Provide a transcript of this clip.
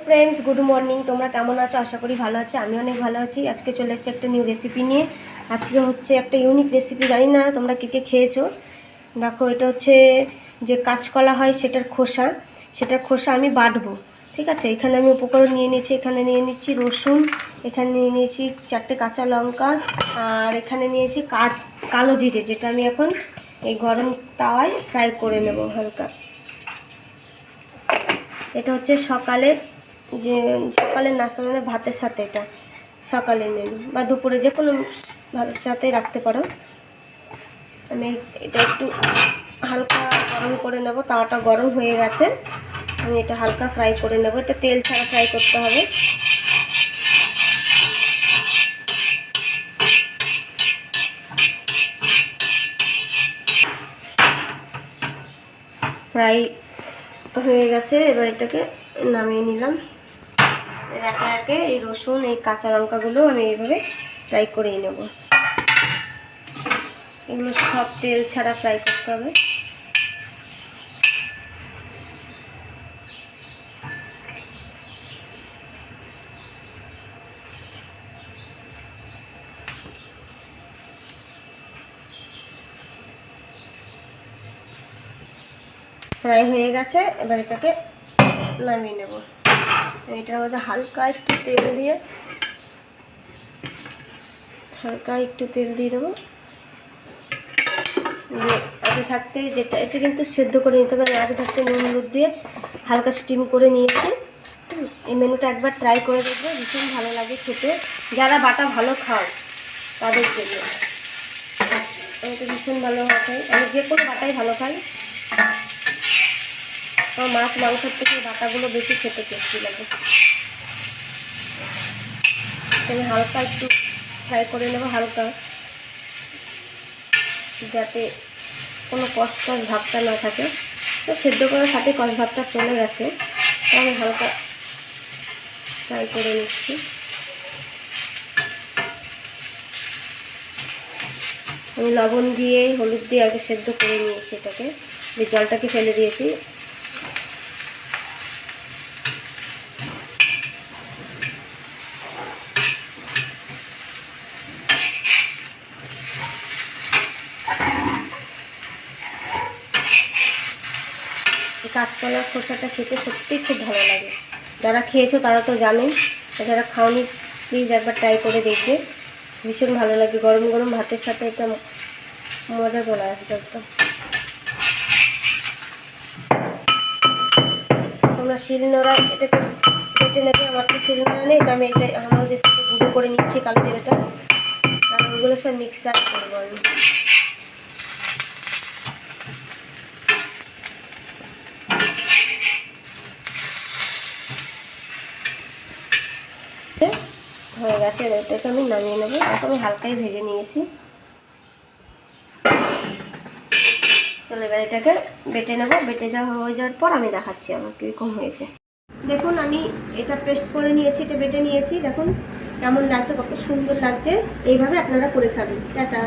Friends good morning तुम्हारा केमन आछो आशा करी भालो आछो आमी अनेक भालो आछि। आज के चले एसेछि एकटा निउ रेसिपि निये। आज के होच्छे एकटा यूनिक रेसिपि, जानि ना तोमरा के खेयेछो। देखो एटा होच्छे जे काँचकला हय सेटार खोसा आमी बाटबो। ठीक आछे, एखाने आमी उपकरण निये निয়েছি। एखाने निये निচ্ছি रसुन, एखाने निये निয়েছি 4টে কাঁচা লঙ্কা, আর এখানে নিয়েছি কালো জিরে, যেটা আমি এখন এই গরম তাওয়ায় ফ্রাই করে নেব হালকা। এটা হচ্ছে সকালের নাস্তা, মানে ভাতের সাথে এটা সকালের মেনু, বা দুপুরে যে কোনো ভাতের সাথে রাখতে পারো। আমি এটা একটু হালকা গরম করে নেব। তাওয়াটা গরম হয়ে গেছে, আমি এটা হালকা ফ্রাই করে নেব। এটা তেল ছাড়া ফ্রাই করতে হবে। ফ্রাই হয়ে গেছে, এবার এটাকে নামিয়ে নিলাম। একে একে এই রসুন এই কাঁচা লঙ্কাগুলো আমি এইভাবে ফ্রাই করে নেব। এগুলো সব তেল ছাড়া ফ্রাই করতে হবে। ফ্রাই হয়ে গেছে, এবার এটাকে নামিয়ে নেব। এটার মধ্যে হালকা একটু তেল দিয়ে দেবো। দিয়ে আগে থাকতে এটা কিন্তু সেদ্ধ করে নিতে হবে। আগে থাকতে নুন হলুদ দিয়ে হালকা স্টিম করে নিয়েছি। এই মেনুটা একবার ট্রাই করে দেখবে, ভীষণ ভালো লাগে খেতে। যারা বাটা ভালো খাও তাদের জন্য এটা ভীষণ ভালো হয়। আমি যে কোনো বাটাই ভালো খাই। আমার মাছ মাংসের থেকে বাটাগুলো বেশি খেতে টেস্টি লাগে। আমি হালকা একটু ফ্রাই করে নেব, হালকা, যাতে কোনো কষ্ট ভাবটা না থাকে। তো সেদ্ধ করার সাথে কষ ভাবটা চলে গেছে, আমি হালকা ফ্রাই করে নিচ্ছি। আমি লবণ দিয়ে হলুদ দিয়ে আগে সেদ্ধ করে নিয়েছি এটাকে, জলটাকে ফেলে দিয়েছি। কাঁচকলার খোসাটা খেতে সত্যিই খুব ভালো লাগে। যারা খেয়েছো তারা তো জানেন, যারা খাওনি প্লিজ একবার ট্রাই করে দেখবে, ভীষণ ভালো লাগে। গরম গরম ভাতের সাথে এটা মজা চলে আসবে একদম। তোমরা শিলনোড়া এটাকে কেটে নেবে। আমার তো শিলনোড়া নেই, তো আমি এটা আমাদের সাথে গুঁড়ো করে নিচ্ছি কালো জিরেটা, আর ওগুলো সব মিক্সার করবো আমি। হয়ে গেছে, এটাকে আমি নামিয়ে নেবো। এখন আমি হালকাই ভেজে নিয়েছি। চলো এবার এটাকে বেটে নেবো। বেটে হয়ে যাওয়ার পর আমি দেখাচ্ছি আমার কীরকম হয়েছে। দেখুন আমি এটা পেস্ট করে নিয়েছি, এটা বেটে নিয়েছি। দেখুন কেমন লাগছে, কত সুন্দর লাগছে। এইভাবে আপনারা করে খাবেন। টাটা।